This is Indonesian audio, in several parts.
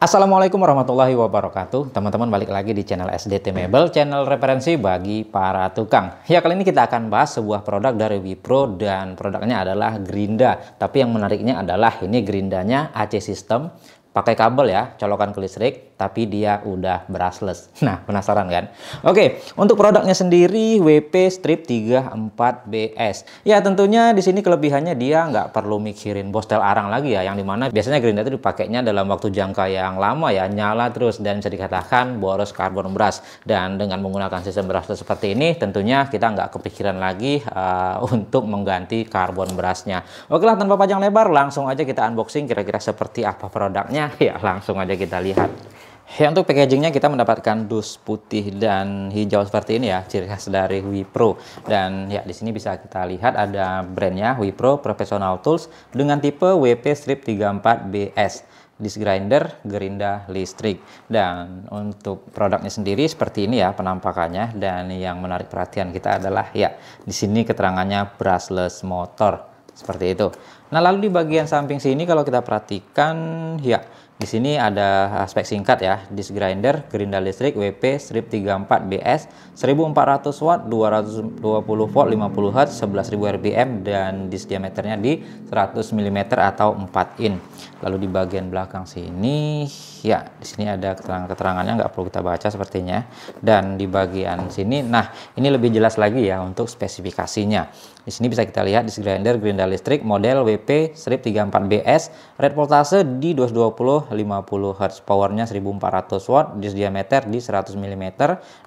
Assalamualaikum warahmatullahi wabarakatuh. Teman-teman, balik lagi di channel SDT Mebel, channel referensi bagi para tukang. Ya, kali ini kita akan bahas sebuah produk dari Wipro dan produknya adalah gerinda. Tapi yang menariknya adalah ini gerindanya AC system, pakai kabel ya, colokan ke listrik, tapi dia udah brushless. Nah, penasaran kan? Oke, untuk produknya sendiri WP Strip 34BS. Ya, tentunya di sini kelebihannya dia nggak perlu mikirin bostel arang lagi ya, yang dimana biasanya gerinda itu dipakainya dalam waktu jangka yang lama ya, nyala terus dan bisa dikatakan boros karbon brush. Dan dengan menggunakan sistem brushless seperti ini, tentunya kita nggak kepikiran lagi untuk mengganti karbon brushnya. Oke lah, tanpa panjang lebar, langsung aja kita unboxing kira-kira seperti apa produknya. Ya, langsung aja kita lihat. Ya, untuk packagingnya kita mendapatkan dus putih dan hijau seperti ini ya, ciri khas dari Wipro. Dan ya, di sini bisa kita lihat ada brandnya Wipro Professional Tools dengan tipe WP Strip 34BS. Disc grinder, gerinda listrik. Dan untuk produknya sendiri seperti ini ya penampakannya. Dan yang menarik perhatian kita adalah ya, di sini keterangannya brushless motor seperti itu. Nah, lalu di bagian samping sini kalau kita perhatikan ya, di sini ada spek singkat ya, disc grinder, gerinda listrik WP Strip 34BS, 1400 watt, 220 volt, 50 Hz, 11.000 rpm dan disc diameternya di 100 mm atau 4 in. Lalu di bagian belakang sini ya, di sini ada keterangannya, nggak perlu kita baca sepertinya. Dan di bagian sini, nah ini lebih jelas lagi ya untuk spesifikasinya. Di sini bisa kita lihat disc grinder gerinda listrik model WP Strip 34BS, rate voltase di 220 50 Hz, powernya 1400 watt, disc diameter di 100 mm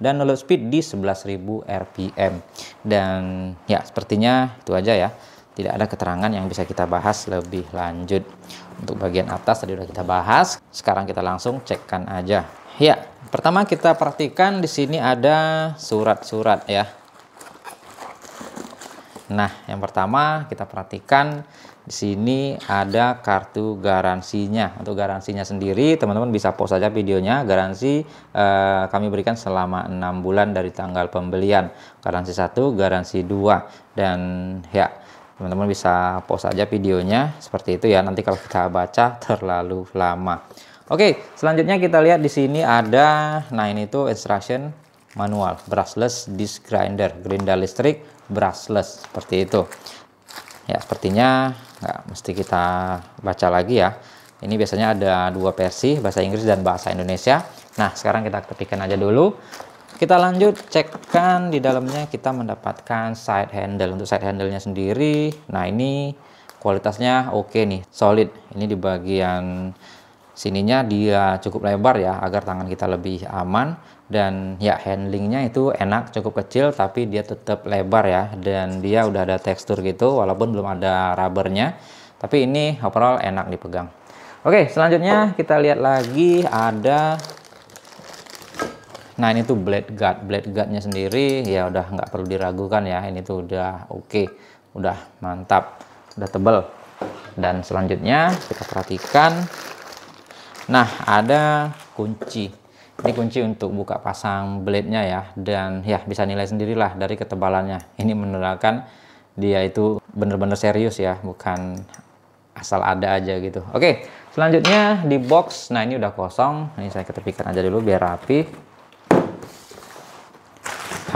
dan load speed di 11.000 rpm. Dan ya, sepertinya itu aja ya. Tidak ada keterangan yang bisa kita bahas lebih lanjut. Untuk bagian atas tadi udah kita bahas. Sekarang kita langsung cekkan aja. Ya, pertama kita perhatikan di sini ada surat-surat ya. Nah, yang pertama kita perhatikan di sini ada kartu garansinya. Untuk garansinya sendiri, teman-teman bisa pause saja videonya. Garansi kami berikan selama 6 bulan dari tanggal pembelian. Garansi 1, garansi 2. Dan ya, teman-teman bisa pause aja videonya seperti itu ya. Nanti kalau kita baca terlalu lama. Oke, selanjutnya kita lihat di sini ada, nah ini tuh instruction manual, brushless disc grinder, gerinda listrik brushless seperti itu. Ya, sepertinya nggak mesti kita baca lagi ya. Ini biasanya ada dua versi, bahasa Inggris dan bahasa Indonesia. Nah, sekarang kita ketikkan aja dulu. Kita lanjut cekkan di dalamnya, kita mendapatkan side handle. Untuk side handle-nya sendiri, nah ini kualitasnya oke nih, solid. Ini di bagian sininya dia cukup lebar ya, agar tangan kita lebih aman. Dan ya, handlingnya itu enak, cukup kecil tapi dia tetap lebar ya. Dan dia udah ada tekstur gitu, walaupun belum ada rubbernya. Tapi ini overall enak dipegang. Oke, selanjutnya kita lihat lagi ada, nah ini tuh blade guardnya sendiri ya, udah nggak perlu diragukan ya, ini tuh udah oke, udah mantap, udah tebal. Dan selanjutnya kita perhatikan, nah ada kunci. Ini kunci untuk buka pasang blade-nya ya, dan ya bisa nilai sendirilah dari ketebalannya. Ini menandakan dia itu bener-bener serius ya, bukan asal ada aja gitu. Oke, selanjutnya di box, nah ini udah kosong. Ini saya ketepikan aja dulu biar rapi.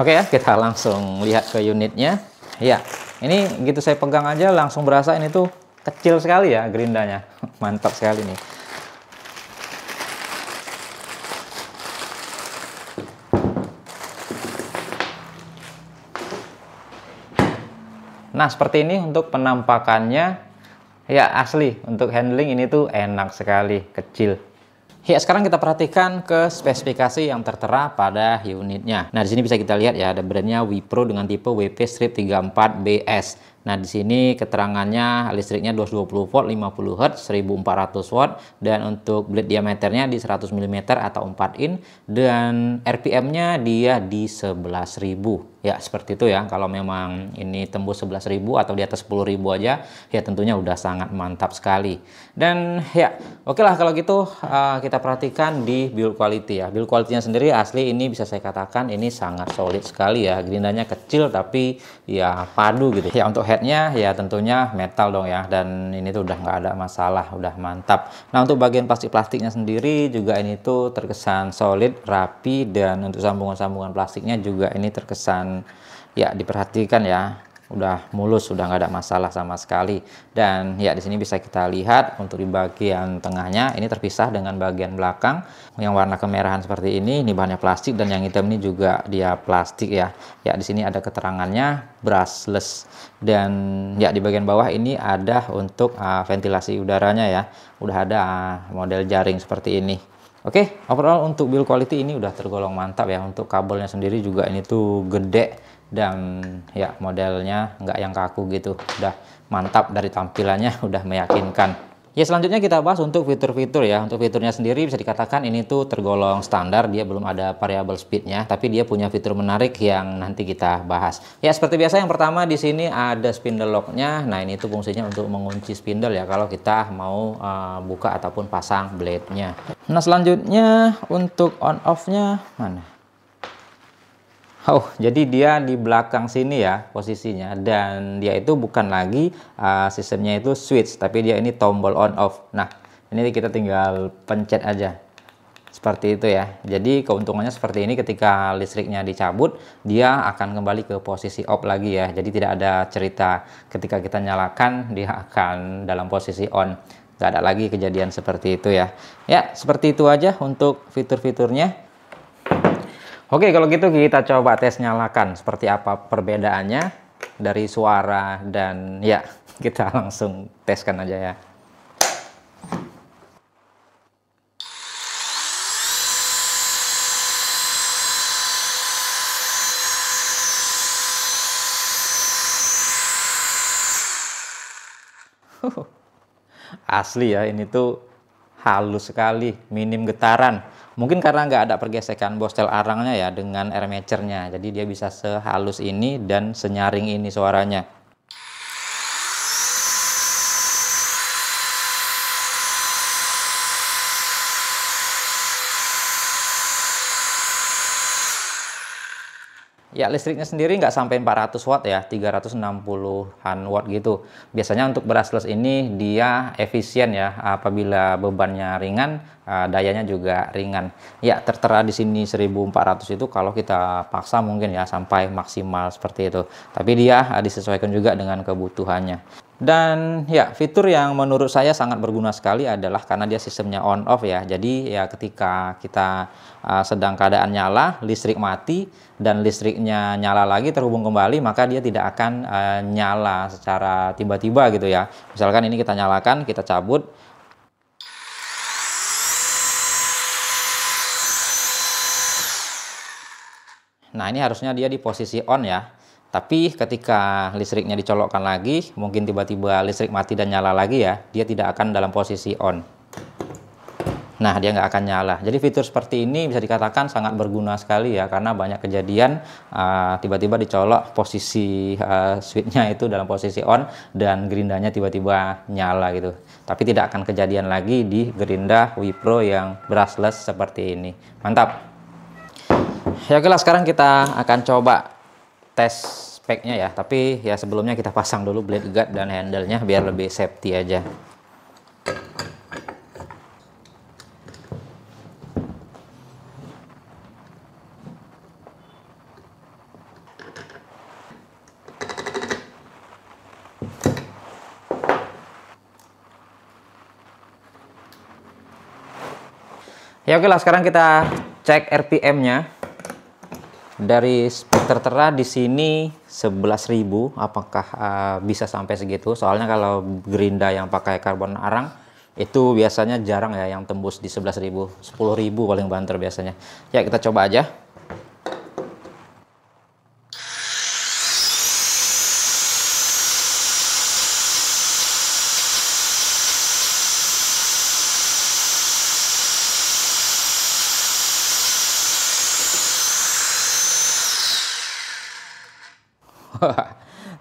Oke ya, kita langsung lihat ke unitnya. Ya, ini gitu saya pegang aja langsung berasa ini tuh kecil sekali ya gerindanya. Mantap sekali nih. Nah, seperti ini untuk penampakannya. Ya, asli untuk handling ini tuh enak sekali, kecil. Ya, sekarang kita perhatikan ke spesifikasi yang tertera pada unitnya. Nah, di sini bisa kita lihat ya, ada brandnya Wipro dengan tipe WP Strip 34BS. Nah, di sini keterangannya listriknya 220 volt, 50 Hz, 1400 watt, dan untuk blade diameternya di 100 mm atau 4 in, dan RPM-nya dia di 11.000. Ya, seperti itu ya. Kalau memang ini tembus 11.000 atau di atas 10.000 aja, ya tentunya udah sangat mantap sekali. Dan ya, oke lah kalau gitu kita perhatikan di build quality ya. Build quality-nya sendiri asli ini bisa saya katakan ini sangat solid sekali ya. Gerindanya kecil tapi ya padu gitu. Ya, untuk head headnya ya tentunya metal dong ya, dan ini tuh udah nggak ada masalah, udah mantap. Nah untuk bagian plastiknya sendiri juga ini tuh terkesan solid, rapi, dan untuk sambungan-sambungan plastiknya juga ini terkesan ya diperhatikan ya, udah mulus, udah nggak ada masalah sama sekali. Dan ya di sini bisa kita lihat untuk di bagian tengahnya ini terpisah dengan bagian belakang yang warna kemerahan seperti ini bahannya plastik, dan yang hitam ini juga dia plastik ya. Ya di sini ada keterangannya brushless, dan ya di bagian bawah ini ada untuk ventilasi udaranya ya, udah ada model jaring seperti ini. Oke, overall untuk build quality ini udah tergolong mantap ya. Untuk kabelnya sendiri juga ini tuh gede, dan ya modelnya nggak yang kaku gitu, udah mantap dari tampilannya, udah meyakinkan. Ya selanjutnya kita bahas untuk fitur-fitur ya. Untuk fiturnya sendiri bisa dikatakan ini tuh tergolong standar, dia belum ada variable speednya, tapi dia punya fitur menarik yang nanti kita bahas. Ya seperti biasa yang pertama di sini ada spindle locknya. Nah ini tuh fungsinya untuk mengunci spindle ya kalau kita mau buka ataupun pasang blade-nya. Nah selanjutnya untuk on off-nya mana? Oh, jadi dia di belakang sini ya posisinya, dan dia itu bukan lagi sistemnya itu switch, tapi dia ini tombol on off. Nah, ini kita tinggal pencet aja. Seperti itu ya. Jadi keuntungannya seperti ini, ketika listriknya dicabut, dia akan kembali ke posisi off lagi ya. Jadi tidak ada cerita ketika kita nyalakan dia akan dalam posisi on. Nggak ada lagi kejadian seperti itu ya. Ya, seperti itu aja untuk fitur-fiturnya. Oke, kalau gitu kita coba tes nyalakan seperti apa perbedaannya dari suara, dan ya kita langsung teskan aja ya. Asli ya, ini tuh halus sekali, minim getaran. Mungkin karena nggak ada pergesekan bostel arangnya ya dengan air matchernya, jadi dia bisa sehalus ini dan senyaring ini suaranya. Ya listriknya sendiri nggak sampai 400 watt ya, 360-an watt gitu. Biasanya untuk brushless ini dia efisien ya, apabila bebannya ringan, dayanya juga ringan. Ya tertera di sini 1400 itu kalau kita paksa mungkin ya sampai maksimal seperti itu. Tapi dia disesuaikan juga dengan kebutuhannya. Dan ya fitur yang menurut saya sangat berguna sekali adalah karena dia sistemnya on off ya. Jadi ya ketika kita sedang keadaan nyala, listrik mati, dan listriknya nyala lagi terhubung kembali, maka dia tidak akan nyala secara tiba-tiba gitu ya. Misalkan ini kita nyalakan, kita cabut. Nah ini harusnya dia di posisi on ya. Tapi ketika listriknya dicolokkan lagi, mungkin tiba-tiba listrik mati dan nyala lagi ya, dia tidak akan dalam posisi on. Nah, dia nggak akan nyala. Jadi fitur seperti ini bisa dikatakan sangat berguna sekali ya, karena banyak kejadian tiba-tiba dicolok posisi switch-nya itu dalam posisi on, dan gerindanya tiba-tiba nyala gitu. Tapi tidak akan kejadian lagi di gerinda Wipro yang brushless seperti ini. Mantap. Ya oke lah, sekarang kita akan coba tes speknya ya, tapi ya sebelumnya kita pasang dulu blade guard dan handle-nya biar lebih safety aja. Ya oke lah, sekarang kita cek RPM-nya. Dari spek tertera di sini 11.000, apakah bisa sampai segitu? Soalnya kalau gerinda yang pakai karbon arang itu biasanya jarang ya yang tembus di 11.000, 10.000 paling banter biasanya. Ya kita coba aja.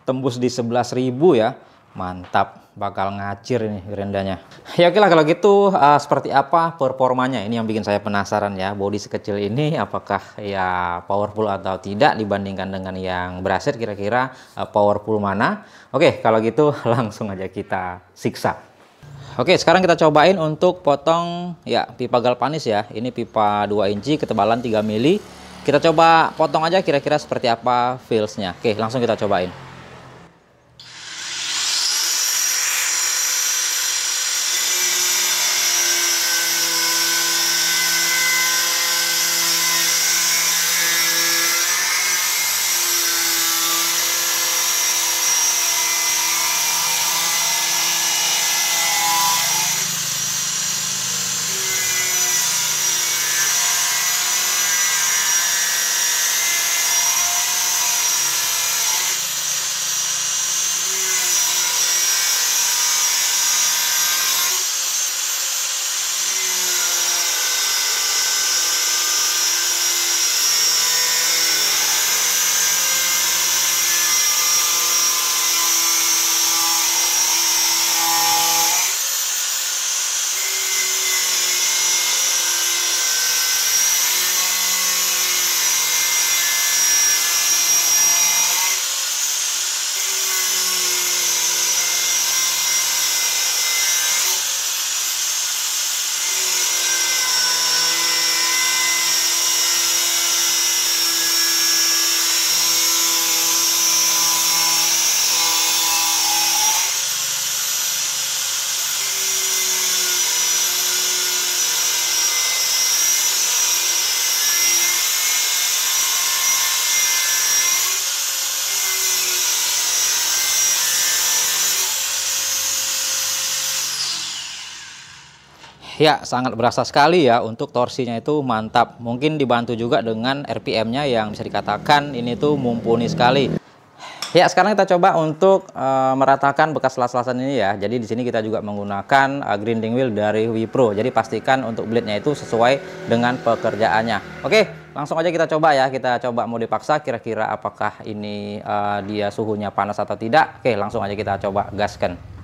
Tembus di 11.000 ya. Mantap, bakal ngacir ini gerendanya. Ya oke lah kalau gitu, seperti apa performanya? Ini yang bikin saya penasaran ya. Bodi sekecil ini apakah ya powerful atau tidak dibandingkan dengan yang Brasser, kira-kira powerful mana? Oke, kalau gitu langsung aja kita siksa. Oke, sekarang kita cobain untuk potong ya pipa galvanis ya. Ini pipa 2 inci ketebalan 3 mili. Kita coba potong aja kira-kira seperti apa feelsnya. Oke, langsung kita cobain. Ya, sangat berasa sekali ya, untuk torsinya itu mantap. Mungkin dibantu juga dengan RPM-nya yang bisa dikatakan ini tuh mumpuni sekali. Ya, sekarang kita coba untuk meratakan bekas las-lasan ini ya. Jadi di sini kita juga menggunakan grinding wheel dari Wipro. Jadi pastikan untuk blade-nya itu sesuai dengan pekerjaannya. Oke, langsung aja kita coba ya. Kita coba mode paksa, kira-kira apakah ini dia suhunya panas atau tidak. Oke, langsung aja kita coba gaskan.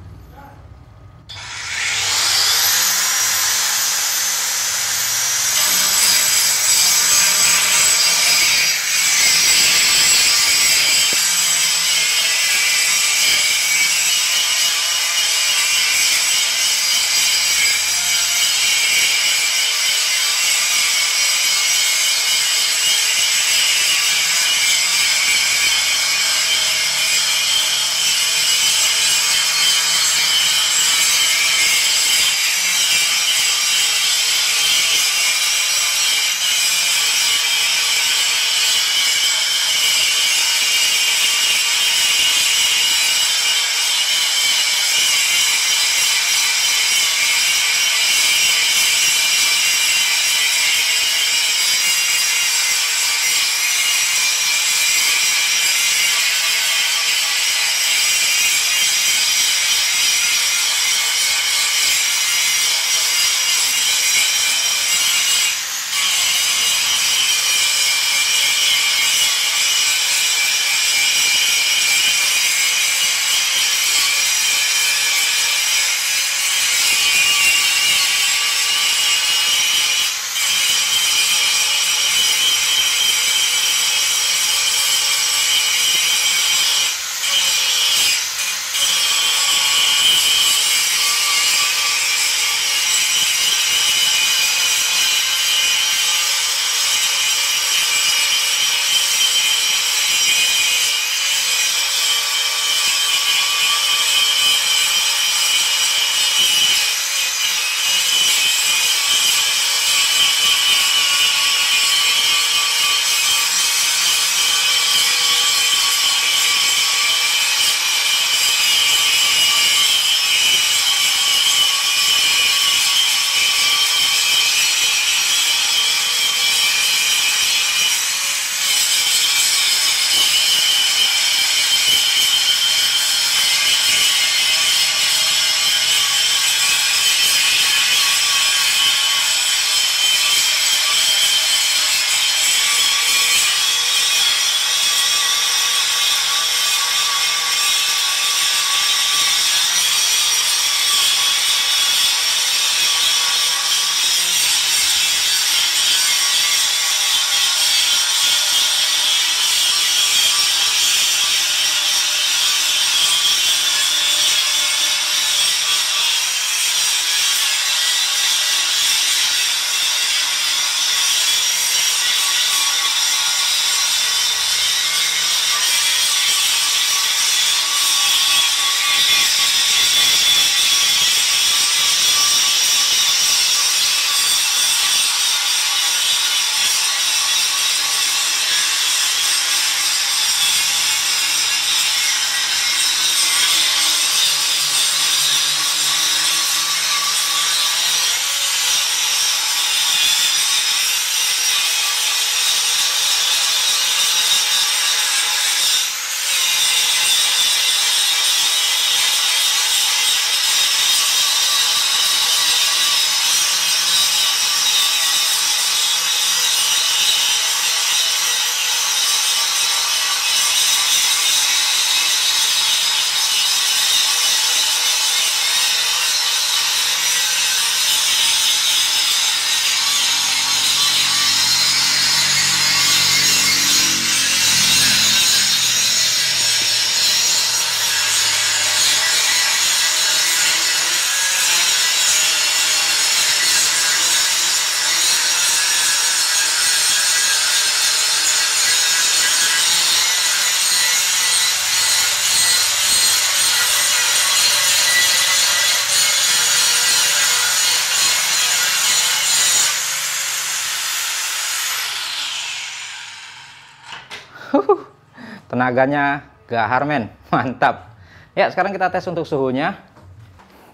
Tenaganya gahar men, mantap. Ya, sekarang kita tes untuk suhunya.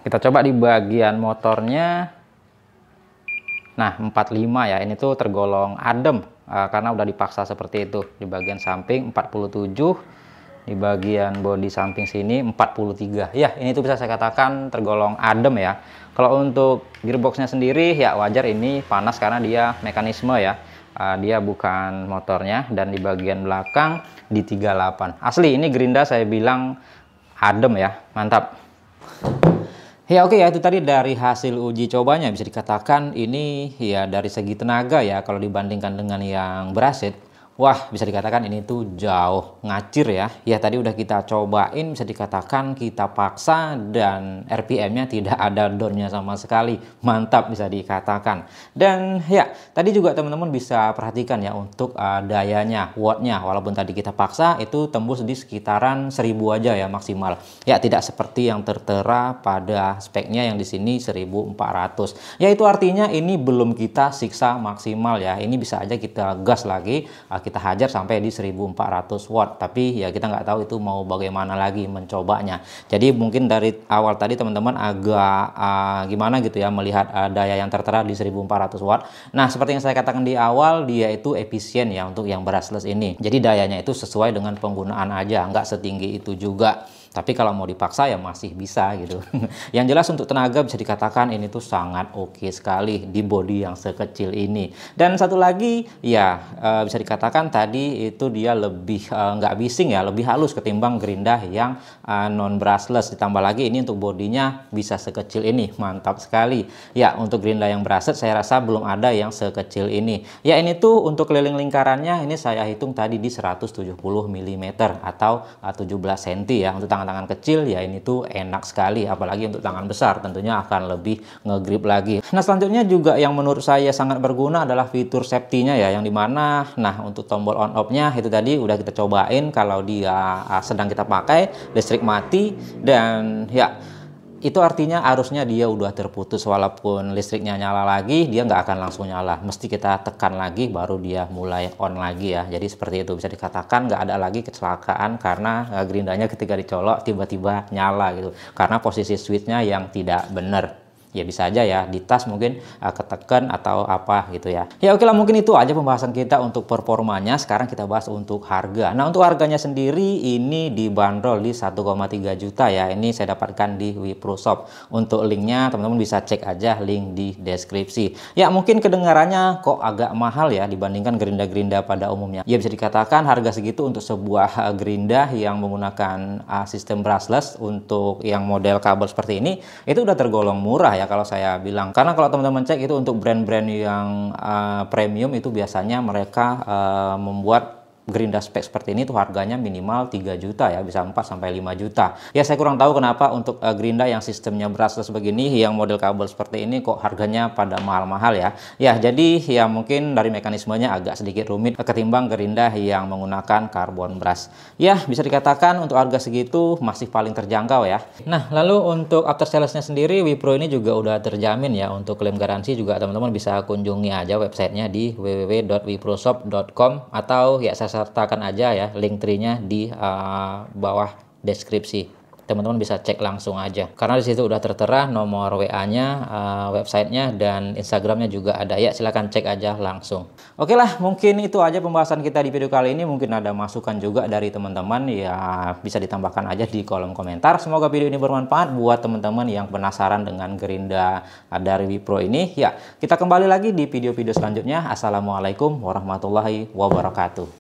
Kita coba di bagian motornya. Nah, 45 ya, ini tuh tergolong adem karena udah dipaksa seperti itu. Di bagian samping 47, di bagian bodi samping sini 43. Ya, ini tuh bisa saya katakan tergolong adem ya. Kalau untuk gearboxnya sendiri ya wajar ini panas karena dia mekanisme ya. Dia bukan motornya, dan di bagian belakang di 38. Asli ini gerinda saya bilang adem ya, mantap. Ya oke ya, itu tadi dari hasil uji cobanya. Bisa dikatakan ini ya dari segi tenaga ya, kalau dibandingkan dengan yang berasit, wah bisa dikatakan ini tuh jauh ngacir ya. Ya tadi udah kita cobain, bisa dikatakan kita paksa dan RPM-nya tidak ada down-nya sama sekali. Mantap bisa dikatakan. Dan ya tadi juga teman-teman bisa perhatikan ya untuk dayanya, watt-nya. Walaupun tadi kita paksa itu tembus di sekitaran 1000 aja ya maksimal. Ya tidak seperti yang tertera pada speknya yang di sini 1400. Ya itu artinya ini belum kita siksa maksimal ya. Ini bisa aja kita gas lagi, kita hajar sampai di 1400 watt, tapi ya kita nggak tahu itu mau bagaimana lagi mencobanya. Jadi mungkin dari awal tadi teman-teman agak gimana gitu ya melihat daya yang tertera di 1400 watt. Nah seperti yang saya katakan di awal, dia itu efisien ya untuk yang brushless ini. Jadi dayanya itu sesuai dengan penggunaan aja, nggak setinggi itu juga. Tapi kalau mau dipaksa ya masih bisa gitu. Yang jelas untuk tenaga bisa dikatakan ini tuh sangat oke sekali di bodi yang sekecil ini. Dan satu lagi ya bisa dikatakan tadi itu dia lebih nggak bising ya, lebih halus ketimbang gerinda yang non brushless. Ditambah lagi ini untuk bodinya bisa sekecil ini, mantap sekali. Ya untuk gerinda yang brushless saya rasa belum ada yang sekecil ini. Ya ini tuh untuk keliling lingkarannya ini saya hitung tadi di 170 mm atau 17 cm ya. Untuk tangan-tangan kecil ya ini tuh enak sekali, apalagi untuk tangan besar tentunya akan lebih ngegrip lagi. Nah selanjutnya juga yang menurut saya sangat berguna adalah fitur safety-nya ya, yang dimana nah untuk tombol on off-nya itu tadi udah kita cobain kalau dia sedang kita pakai listrik mati, dan ya itu artinya arusnya dia udah terputus, walaupun listriknya nyala lagi dia nggak akan langsung nyala, mesti kita tekan lagi baru dia mulai on lagi ya. Jadi seperti itu, bisa dikatakan nggak ada lagi kecelakaan karena gerindanya ketika dicolok tiba-tiba nyala gitu, karena posisi switchnya yang tidak benar. Ya bisa aja ya di tas mungkin ketekan atau apa gitu ya. Ya oke lah, mungkin itu aja pembahasan kita untuk performanya. Sekarang kita bahas untuk harga. Nah untuk harganya sendiri ini dibanderol di 1,3 juta ya. Ini saya dapatkan di WiproShop. Untuk linknya teman-teman bisa cek aja link di deskripsi. Ya mungkin kedengarannya kok agak mahal ya dibandingkan gerinda-gerinda pada umumnya. Ya bisa dikatakan harga segitu untuk sebuah gerinda yang menggunakan sistem brushless untuk yang model kabel seperti ini itu udah tergolong murah ya kalau saya bilang. Karena kalau teman-teman cek itu untuk brand-brand yang premium itu biasanya mereka membuat gerinda spek seperti ini tuh harganya minimal 3 juta ya, bisa 4 sampai 5 juta. Ya saya kurang tahu kenapa untuk gerinda yang sistemnya brushless begini, yang model kabel seperti ini kok harganya pada mahal-mahal ya. Ya jadi ya mungkin dari mekanismenya agak sedikit rumit ketimbang gerinda yang menggunakan karbon brush. Ya bisa dikatakan untuk harga segitu masih paling terjangkau ya. Nah lalu untuk after salesnya sendiri, Wipro ini juga udah terjamin ya. Untuk klaim garansi juga teman-teman bisa kunjungi aja websitenya di www.wiproshop.com, atau ya saya sertakan aja ya link tree-nya di bawah deskripsi. Teman-teman bisa cek langsung aja karena di situ udah tertera nomor WA-nya, websitenya, dan Instagramnya juga ada ya. Silahkan cek aja langsung. Oke lah, mungkin itu aja pembahasan kita di video kali ini. Mungkin ada masukan juga dari teman-teman ya, bisa ditambahkan aja di kolom komentar. Semoga video ini bermanfaat buat teman-teman yang penasaran dengan gerinda dari Wipro ini. Ya kita kembali lagi di video-video selanjutnya. Assalamualaikum warahmatullahi wabarakatuh.